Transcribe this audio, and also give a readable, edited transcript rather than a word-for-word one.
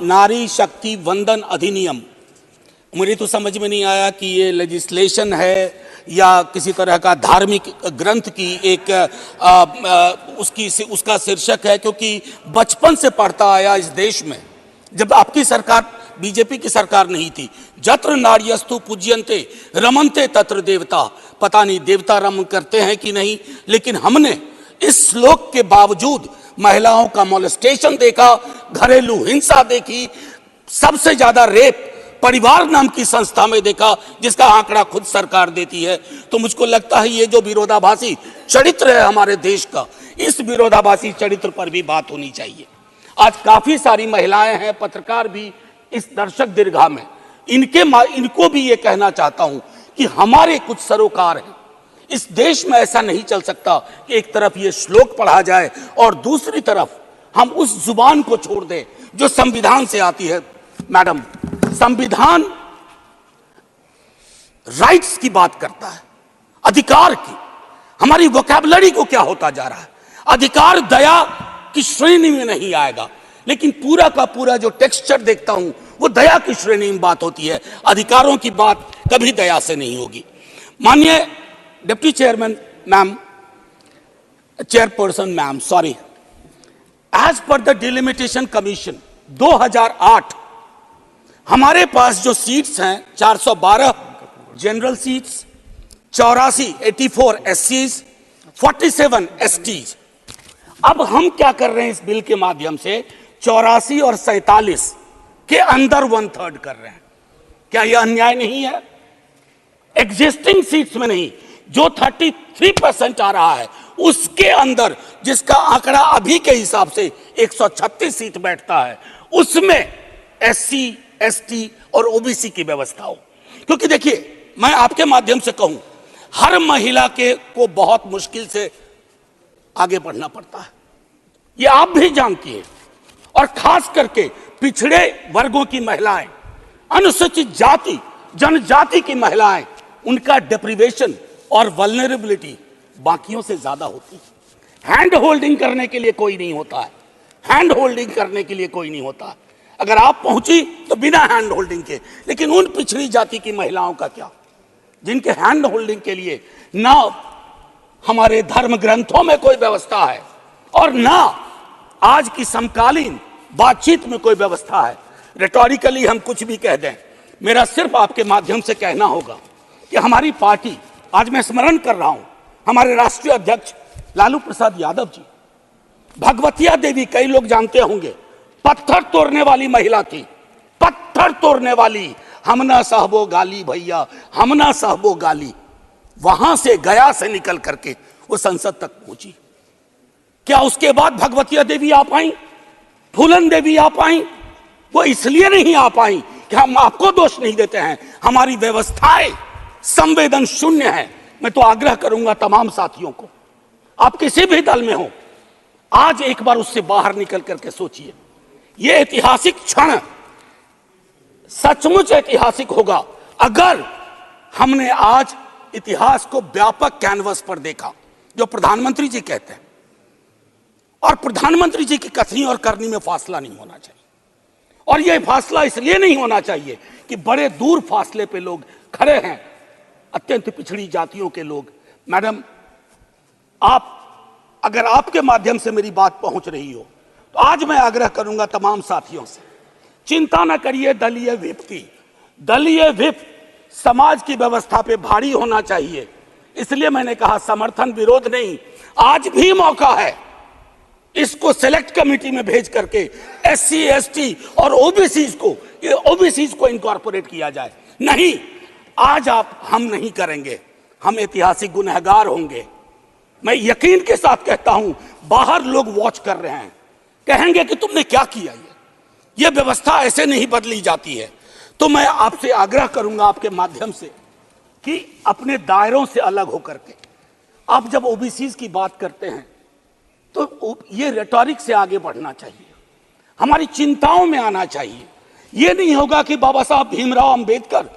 नारी शक्ति वंदन अधिनियम, मुझे तो समझ में नहीं आया कि ये लेजिस्लेशन है या किसी तरह का धार्मिक ग्रंथ की एक उसका शीर्षक है, क्योंकि बचपन से पढ़ता आया इस देश में, जब आपकी सरकार बीजेपी की सरकार नहीं थी। जत्र नार्यस्तु पूज्यन्ते रमन्ते तत्र देवता, पता नहीं देवता रमन करते हैं कि नहीं, लेकिन हमने इस श्लोक के बावजूद महिलाओं का मोलेस्टेशन देखा, घरेलू हिंसा देखी, सबसे ज्यादा रेप परिवार नाम की संस्था में देखा, जिसका आंकड़ा खुद सरकार देती है। तो मुझको लगता है ये जो विरोधाभासी चरित्र है हमारे देश का, इस विरोधाभासी चरित्र पर भी बात होनी चाहिए। आज काफी सारी महिलाएं हैं, पत्रकार भी इस दर्शक दीर्घा में, इनको भी ये कहना चाहता हूं कि हमारे कुछ सरोकार हैं। इस देश में ऐसा नहीं चल सकता कि एक तरफ ये श्लोक पढ़ा जाए और दूसरी तरफ हम उस जुबान को छोड़ दें जो संविधान से आती है। मैडम, संविधान राइट्स की बात करता है, अधिकार की। हमारी वोकैबुलरी को क्या होता जा रहा है? अधिकार दया की श्रेणी में नहीं आएगा, लेकिन पूरा का पूरा जो टेक्सचर देखता हूं वो दया की श्रेणी में बात होती है, अधिकारों की बात कभी दया से नहीं होगी। माननीय deputy chairman ma'am, chairperson ma'am, sorry, as per the delimitation commission 2008 हमारे पास जो सीट्स हैं 412 जनरल सीट्स, 84 एससीज, 47 एसटीज। अब हम क्या कर रहे हैं इस बिल के माध्यम से? 84 और 47 के अंदर 1/3 कर रहे हैं। क्या यह अन्याय नहीं है? एग्जिस्टिंग सीट्स में नहीं, जो 33% आ रहा है उसके अंदर, जिसका आंकड़ा अभी के हिसाब से 136 सीट बैठता है, उसमें एससी, एसटी और ओबीसी की व्यवस्था हो। क्योंकि देखिए, मैं आपके माध्यम से कहूं, हर महिला को बहुत मुश्किल से आगे बढ़ना पड़ता है, ये आप भी जानती हैं। और खास करके पिछड़े वर्गों की महिलाएं, अनुसूचित जाति जनजाति की महिलाएं, उनका डिप्रिवेशन और वल्नरेबिलिटी बाकियों से ज्यादा होती है। हैंड होल्डिंग करने के लिए कोई नहीं होता है, हैंड होल्डिंग करने के लिए कोई नहीं होता है। अगर आप पहुंची तो बिना हैंड होल्डिंग के, लेकिन उन पिछड़ी जाति की महिलाओं का क्या, जिनके हैंड होल्डिंग के लिए ना हमारे धर्म ग्रंथों में कोई व्यवस्था है और ना आज की समकालीन बातचीत में कोई व्यवस्था है। रेटोरिकली हम कुछ भी कह दें, मेरा सिर्फ आपके माध्यम से कहना होगा कि हमारी पार्टी, आज मैं स्मरण कर रहा हूं, हमारे राष्ट्रीय अध्यक्ष लालू प्रसाद यादव जी, भगवतिया देवी, कई लोग जानते होंगे, पत्थर तोड़ने वाली महिला थी, पत्थर तोड़ने वाली, हम ना सहबो गाली भैया, हम ना सहबो गाली। वहां से, गया से निकल करके वो संसद तक पहुंची। क्या उसके बाद भगवतिया देवी आ पाई, फूलन देवी आ पाई? वो इसलिए नहीं आ पाई कि हम आपको दोष नहीं देते हैं, हमारी व्यवस्थाएं संवेदन शून्य है। मैं तो आग्रह करूंगा तमाम साथियों को, आप किसी भी दल में हो, आज एक बार उससे बाहर निकल करके सोचिए। यह ऐतिहासिक क्षण सचमुच ऐतिहासिक होगा अगर हमने आज इतिहास को व्यापक कैनवस पर देखा, जो प्रधानमंत्री जी कहते हैं। और प्रधानमंत्री जी की कथनी और करनी में फासला नहीं होना चाहिए, और यह फासला इसलिए नहीं होना चाहिए कि बड़े दूर फासले पे लोग खड़े हैं, अत्यंत पिछड़ी जातियों के लोग। मैडम, आप, अगर आपके माध्यम से मेरी बात पहुंच रही हो, तो आज मैं आग्रह करूंगा तमाम साथियों से, चिंता न करिए दलीय व्हिप की। दलीय व्हिप समाज की व्यवस्था पे भारी होना चाहिए, इसलिए मैंने कहा समर्थन विरोध नहीं। आज भी मौका है, इसको सेलेक्ट कमेटी में भेज करके एससी, एसटी और ओबीसी को इनकॉर्पोरेट किया जाए। नहीं, आज हम नहीं करेंगे, हम ऐतिहासिक गुनहगार होंगे। मैं यकीन के साथ कहता हूं, बाहर लोग वॉच कर रहे हैं, कहेंगे कि तुमने क्या किया, ये व्यवस्था ऐसे नहीं बदली जाती है। तो मैं आपसे आग्रह करूंगा आपके माध्यम से कि अपने दायरों से अलग होकर के, आप जब ओबीसी की बात करते हैं तो ये रेटोरिक से आगे बढ़ना चाहिए, हमारी चिंताओं में आना चाहिए। ये नहीं होगा कि बाबा साहब भीमराव अंबेडकर